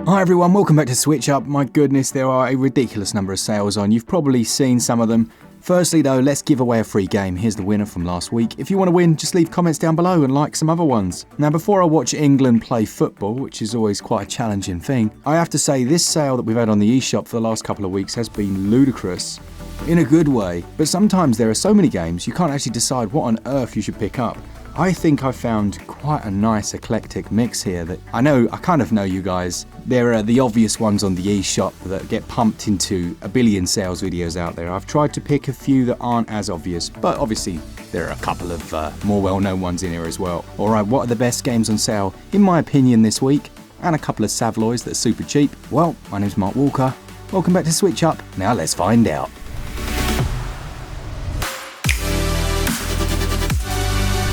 Hi everyone, welcome back to SwitchUp. My goodness, there are a ridiculous number of sales on. You've probably seen some of them. Firstly though, let's give away a free game. Here's the winner from last week. If you want to win, just leave comments down below and like some other ones. Now before I watch England play football, which is always quite a challenging thing, I have to say this sale that we've had on the eShop for the last couple of weeks has been ludicrous. In a good way, but sometimes there are so many games you can't actually decide what on earth you should pick up. I think I found quite a nice eclectic mix here that I kind of know you guys. There are the obvious ones on the eShop that get pumped into a billion sales videos out there. I've tried to pick a few that aren't as obvious, but obviously there are a couple of more well-known ones in here as well. Alright, what are the best games on sale, in my opinion, this week? And a couple of Savaloys that are super cheap. Well, my name's Mark Walker. Welcome back to SwitchUp. Now let's find out.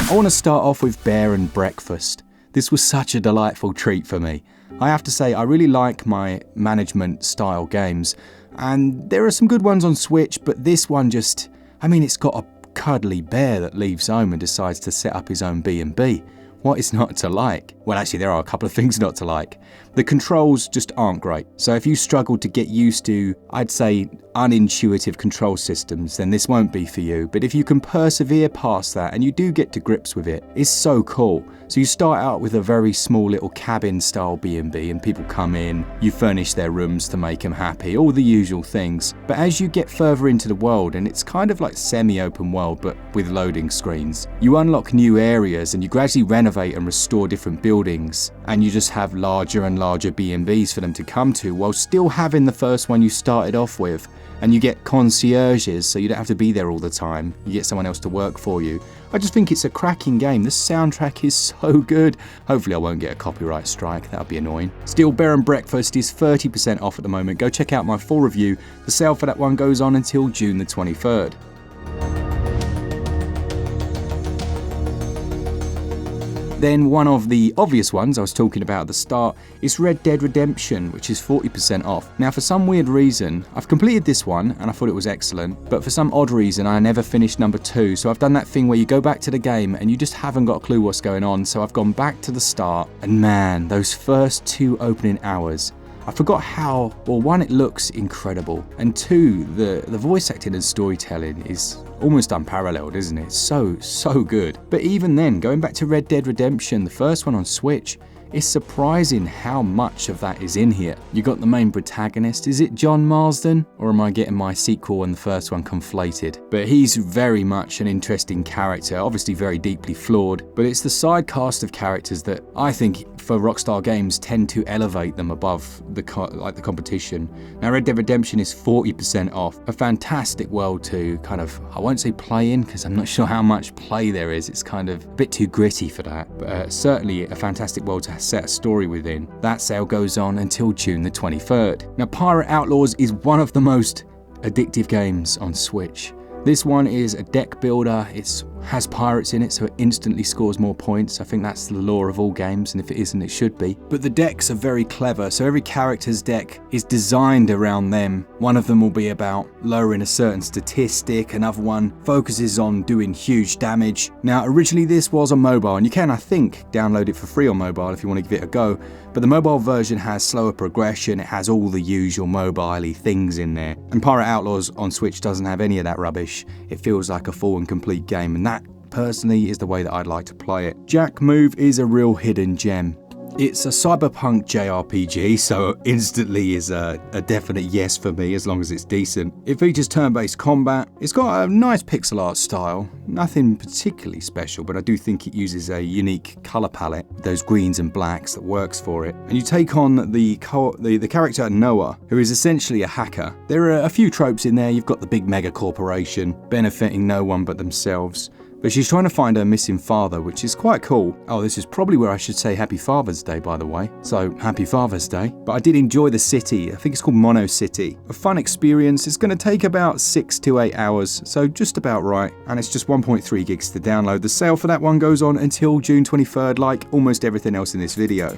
I want to start off with Bear and Breakfast. This was such a delightful treat for me. I have to say I really like my management style games, and there are some good ones on Switch, but this one just, it's got a cuddly bear that leaves home and decides to set up his own B&B. What is not to like? Well, actually there are a couple of things not to like. The controls just aren't great. So if you struggle to get used to, I'd say, unintuitive control systems, then this won't be for you. But if you can persevere past that and you do get to grips with it, it's so cool. So you start out with a very small little cabin style B&B and people come in, you furnish their rooms to make them happy, all the usual things. But as you get further into the world, and it's kind of like semi-open world but with loading screens, you unlock new areas and you gradually renovate and restore different buildings, and you just have larger and larger B&Bs for them to come to while still having the first one you started off with. And you get concierges, so you don't have to be there all the time. You get someone else to work for you. I just think it's a cracking game. The soundtrack is so good. Hopefully I won't get a copyright strike, that would be annoying. Still, Bear and Breakfast is 30% off at the moment. Go check out my full review. The sale for that one goes on until June the 23rd. Then one of the obvious ones I was talking about at the start is Red Dead Redemption, which is 40% off. Now for some weird reason, I've completed this one and I thought it was excellent, but for some odd reason I never finished number 2, so I've done that thing where you go back to the game and you just haven't got a clue what's going on, so I've gone back to the start, and man, those first 2 opening hours, I forgot how, well, one, it looks incredible, and 2, the voice acting and storytelling is almost unparalleled, isn't it? So good. But even then, going back to Red Dead Redemption, the first one on Switch, it's surprising how much of that is in here. You got the main protagonist, is it John Marsden? Or am I getting my sequel and the first one conflated? But he's very much an interesting character, obviously very deeply flawed, but it's the side cast of characters that I think for Rockstar Games tend to elevate them above the competition. Now Red Dead Redemption is 40% off, a fantastic world to kind of, I won't say play in because I'm not sure how much play there is, it's kind of a bit too gritty for that, but certainly a fantastic world to set a story within. That sale goes on until June the 23rd. Now Pirate Outlaws is one of the most addictive games on Switch. This one is a deck builder, it has pirates in it, so it instantly scores more points. I think that's the law of all games, and if it isn't, it should be. But the decks are very clever, so every character's deck is designed around them. One of them will be about lowering a certain statistic, another one focuses on doing huge damage. Now originally this was on mobile, and you can, I think, download it for free on mobile if you want to give it a go, but the mobile version has slower progression, it has all the usual mobile-y things in there, and Pirate Outlaws on Switch doesn't have any of that rubbish. It feels like a full and complete game, and that personally is the way that I'd like to play it. Jack Move is a real hidden gem. It's a cyberpunk JRPG, so instantly is a definite yes for me as long as it's decent. It features turn-based combat, it's got a nice pixel art style, nothing particularly special, but I do think it uses a unique colour palette, those greens and blacks that works for it. And you take on the character Noah, who is essentially a hacker. There are a few tropes in there. You've got the big mega corporation benefiting no one but themselves. But she's trying to find her missing father, which is quite cool. Oh, this is probably where I should say Happy Father's Day, by the way. So, Happy Father's Day. But I did enjoy the city. I think it's called Mono City. A fun experience. It's going to take about 6 to 8 hours, so just about right. And it's just 1.3 gigs to download. The sale for that one goes on until June 23rd, like almost everything else in this video.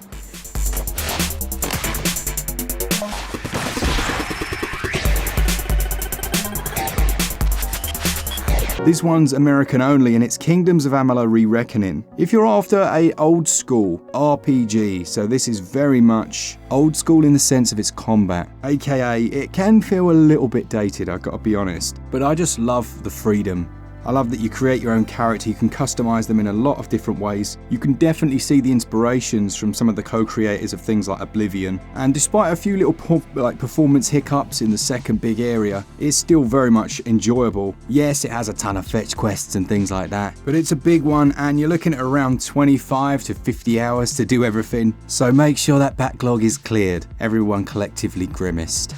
This one's American only and it's Kingdoms of Amalur Re-Reckoning. If you're after a old school RPG, so this is very much old school in the sense of its combat, aka it can feel a little bit dated, I've got to be honest, but I just love the freedom. I love that you create your own character, you can customize them in a lot of different ways. You can definitely see the inspirations from some of the co-creators of things like Oblivion. And despite a few little performance hiccups in the second big area, it's still very much enjoyable. Yes, it has a ton of fetch quests and things like that, but it's a big one and you're looking at around 25 to 50 hours to do everything. So make sure that backlog is cleared. Everyone collectively grimaced.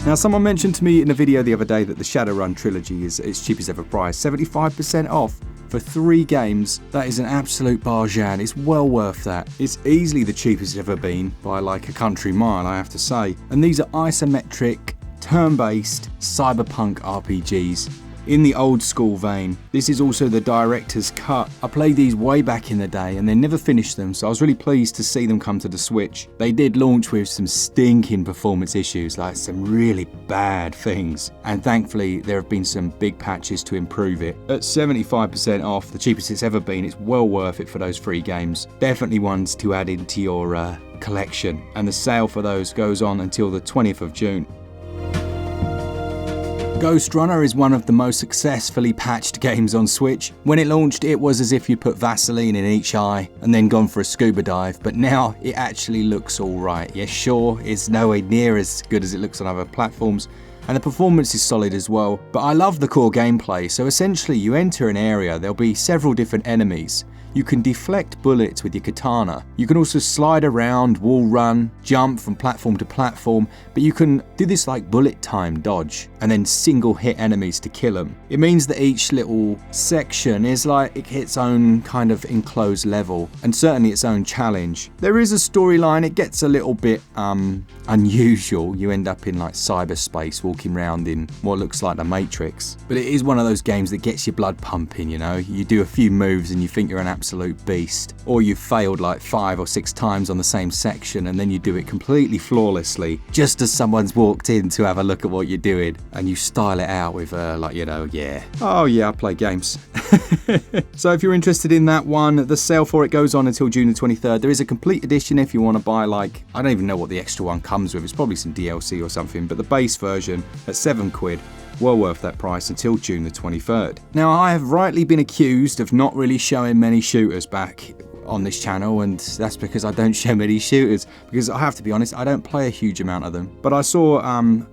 Now, someone mentioned to me in a video the other day that the Shadowrun Trilogy is its cheapest ever price, 75% off for 3 games. That is an absolute bargain. It's well worth that. It's easily the cheapest it's ever been by like a country mile, I have to say. And these are isometric, turn-based cyberpunk RPGs. In the old school vein. This is also the director's cut. I played these way back in the day and then never finished them, so I was really pleased to see them come to the Switch. They did launch with some stinking performance issues, like some really bad things, and thankfully there have been some big patches to improve it. At 75% off, the cheapest it's ever been, it's well worth it for those 3 games. Definitely ones to add into your collection, and the sale for those goes on until the 20th of June. Ghostrunner is one of the most successfully patched games on Switch. When it launched, it was as if you'd put Vaseline in each eye and then gone for a scuba dive, but now it actually looks alright. Yeah, sure, it's nowhere near as good as it looks on other platforms, and the performance is solid as well, but I love the core gameplay. So essentially you enter an area, there'll be several different enemies. You can deflect bullets with your katana. You can also slide around, wall run, jump from platform to platform, but you can do this like bullet time dodge and then single hit enemies to kill them. It means that each little section is like its own kind of enclosed level and certainly its own challenge. There is a storyline, it gets a little bit unusual. You end up in like cyberspace walking around in what looks like the Matrix. But it is one of those games that gets your blood pumping, you know? You do a few moves and you think you're an absolute beast, or you've failed like 5 or 6 times on the same section and then you do it completely flawlessly just as someone's walked in to have a look at what you're doing, and you style it out with like, you know, yeah, oh yeah, I play games. So if you're interested in that one, the sale for it goes on until June the 23rd. There is a complete edition if you want to buy, like, I don't even know what the extra one comes with, it's probably some DLC or something, but the base version at £7, well worth that price until June the 23rd. Now, I have rightly been accused of not really showing many shooters back on this channel, and that's because I don't show many shooters, because I have to be honest, I don't play a huge amount of them. But I saw,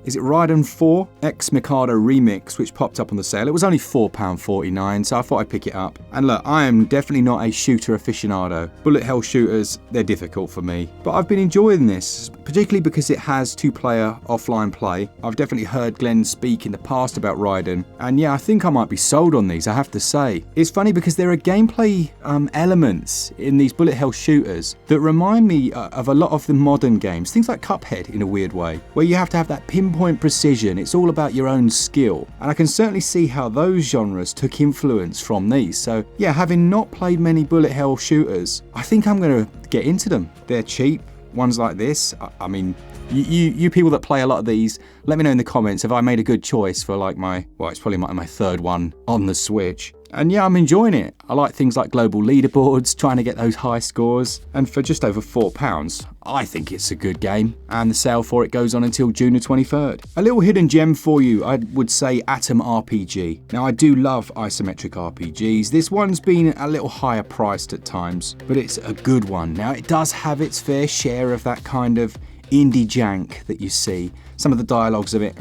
is it Raiden 4 X Mikado Remix, which popped up on the sale. It was only £4.49, so I thought I'd pick it up. And look, I am definitely not a shooter aficionado. Bullet hell shooters, they're difficult for me. But I've been enjoying this, particularly because it has 2-player offline play. I've definitely heard Glen speak in the past about Raiden, and yeah, I think I might be sold on these, I have to say. It's funny because there are gameplay elements in these bullet hell shooters that remind me of a lot of the modern games, things like Cuphead in a weird way, where you have to have that pinpoint precision. It's all about your own skill, and I can certainly see how those genres took influence from these. So yeah, having not played many bullet hell shooters, I think I'm going to get into them. They're cheap, ones like this. I mean, you people that play a lot of these, let me know in the comments if I made a good choice for like it's probably my 3rd one on the Switch. And yeah, I'm enjoying it. I like things like global leaderboards, trying to get those high scores. And for just over £4, I think it's a good game. And the sale for it goes on until June the 23rd. A little hidden gem for you, I would say Atom RPG. Now, I do love isometric RPGs. This one's been a little higher priced at times, but it's a good one. Now, it does have its fair share of that kind of indie jank that you see. Some of the dialogue's a bit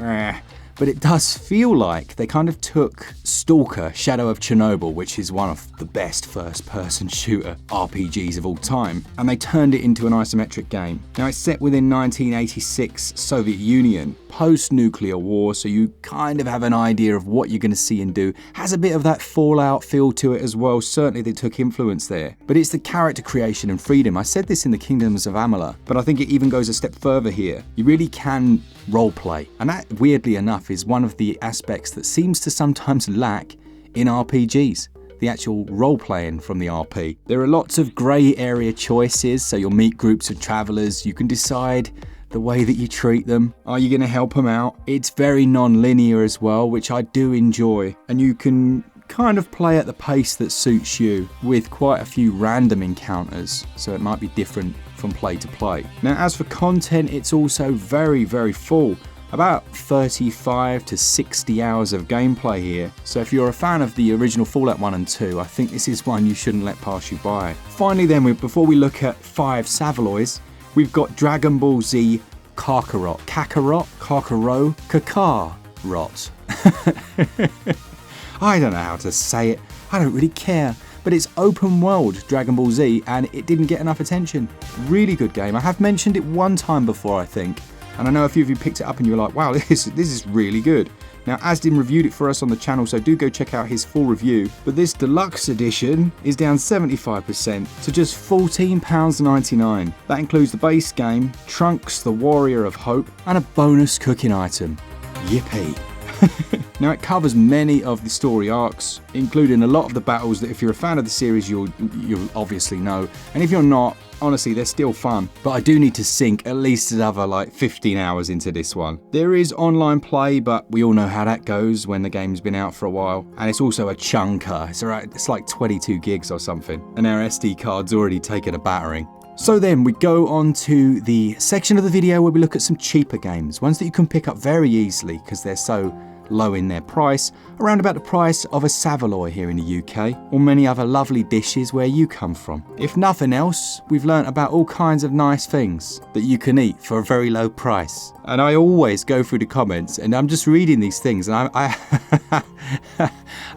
but it does feel like they kind of took Stalker, Shadow of Chernobyl, which is one of the best first-person shooter RPGs of all time, and they turned it into an isometric game. Now, it's set within 1986 Soviet Union, post-nuclear war, so you kind of have an idea of what you're going to see and do. Has a bit of that Fallout feel to it as well. Certainly they took influence there. But it's the character creation and freedom. I said this in the Kingdoms of Amalur, but I think it even goes a step further here. You really can roleplay, and that, weirdly enough, is one of the aspects that seems to sometimes lack in RPGs. The actual role-playing from the RP. There are lots of grey area choices, so you'll meet groups of travellers. You can decide the way that you treat them. Are you going to help them out? It's very non-linear as well, which I do enjoy. And you can kind of play at the pace that suits you with quite a few random encounters. So it might be different from play to play. Now, as for content, it's also very, very full. About 35 to 60 hours of gameplay here. So if you're a fan of the original Fallout 1 and 2, I think this is one you shouldn't let pass you by. Finally then, before we look at 5 Savaloys, we've got Dragon Ball Z Karkarot. Kakarot? I don't know how to say it. I don't really care. But it's open world Dragon Ball Z and it didn't get enough attention. Really good game. I have mentioned it one time before, I think. And I know a few of you picked it up and you were like, wow, this is really good. Now, Asdin reviewed it for us on the channel, so do go check out his full review. But this deluxe edition is down 75% to just £14.99. That includes the base game, Trunks the Warrior of Hope, and a bonus cooking item. Yippee. Now, it covers many of the story arcs, including a lot of the battles that if you're a fan of the series, you'll obviously know. And if you're not, honestly, they're still fun. But I do need to sink at least another like 15 hours into this one. There is online play, but we all know how that goes when the game's been out for a while. And it's also a chunker. It's like 22 gigs or something. And our SD card's already taken a battering. So then we go on to the section of the video where we look at some cheaper games, ones that you can pick up very easily because they're so low in their price, around about the price of a Savaloy here in the UK, or many other lovely dishes where you come from. If nothing else, we've learnt about all kinds of nice things that you can eat for a very low price. And I always go through the comments and I'm just reading these things and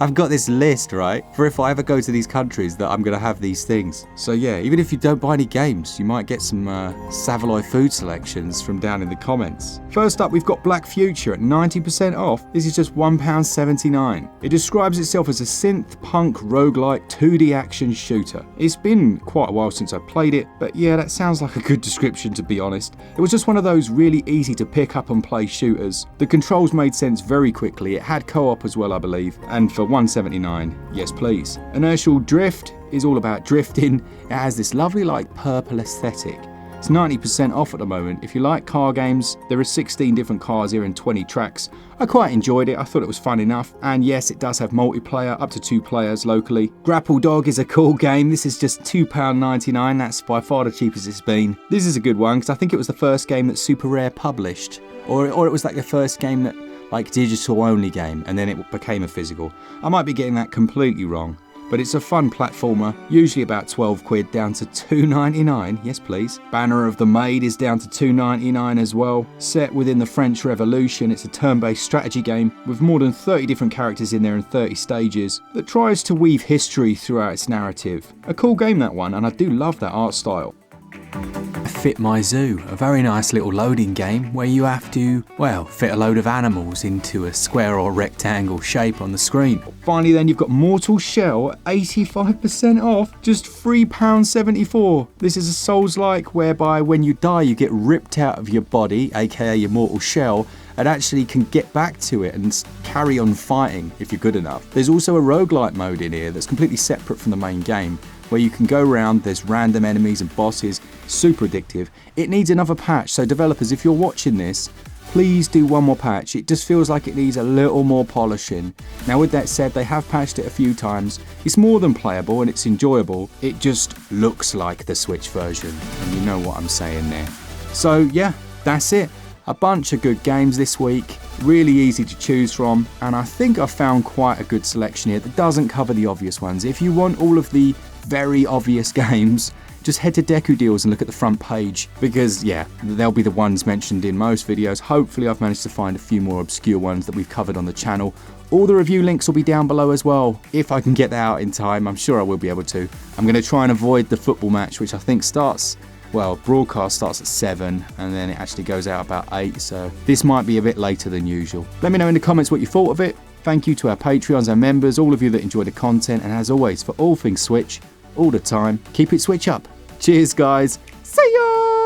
I've got this list, right, for if I ever go to these countries that I'm going to have these things. So yeah, even if you don't buy any games, you might get some Savaloy food selections from down in the comments. First up, we've got Black Future at 90% off. This is just £1.79. It describes itself as a synth-punk roguelike 2D action shooter. It's been quite a while since I played it, but yeah, that sounds like a good description to be honest. It was just one of those really easy to pick up and play shooters. The controls made sense very quickly. It had co-op as well, I believe, and for £1.79, yes please. Inertial Drift is all about drifting. It has this lovely like purple aesthetic. It's 90% off at the moment. If you like car games, there are 16 different cars here and 20 tracks. I quite enjoyed it. I thought it was fun enough. And yes, it does have multiplayer, up to 2 players locally. Grapple Dog is a cool game. This is just £2.99. That's by far the cheapest it's been. This is a good one because I think it was the first game that Super Rare published. Or it was like the first game that, like, digital only game, and then it became a physical. I might be getting that completely wrong. But it's a fun platformer, usually about 12 quid down to £2.99, yes please. Banner of the Maid is down to £2.99 as well. Set within the French Revolution, it's a turn-based strategy game with more than 30 different characters in there and 30 stages that tries to weave history throughout its narrative. A cool game, that one, and I do love that art style. Fit My Zoo, a very nice little loading game where you have to, well, fit a load of animals into a square or rectangle shape on the screen. Finally then, you've got Mortal Shell at 85% off, just £3.74. This is a Souls-like whereby when you die you get ripped out of your body, aka your mortal shell, and actually can get back to it and carry on fighting if you're good enough. There's also a roguelike mode in here that's completely separate from the main game, where you can go around, there's random enemies and bosses, super addictive. It needs another patch, so developers, if you're watching this, please do one more patch. It just feels like it needs a little more polishing. Now with that said, they have patched it a few times. It's more than playable and it's enjoyable. It just looks like the Switch version, and you know what I'm saying there. So yeah, that's it. A bunch of good games this week, really easy to choose from, and I think I've found quite a good selection here that doesn't cover the obvious ones. If you want all of the very obvious games, just head to Deku Deals and look at the front page, because yeah, they'll be the ones mentioned in most videos. Hopefully I've managed to find a few more obscure ones that we've covered on the channel. All the review links will be down below as well. If I can get that out in time, I'm sure I will be able to. I'm going to try and avoid the football match, which I think starts, well, broadcast starts at 7 and then it actually goes out about 8, so this might be a bit later than usual. Let me know in the comments what you thought of it. Thank you to our Patreons and members, all of you that enjoy the content, and as always, for all things Switch, all the time, keep it Switch up. Cheers guys, see ya!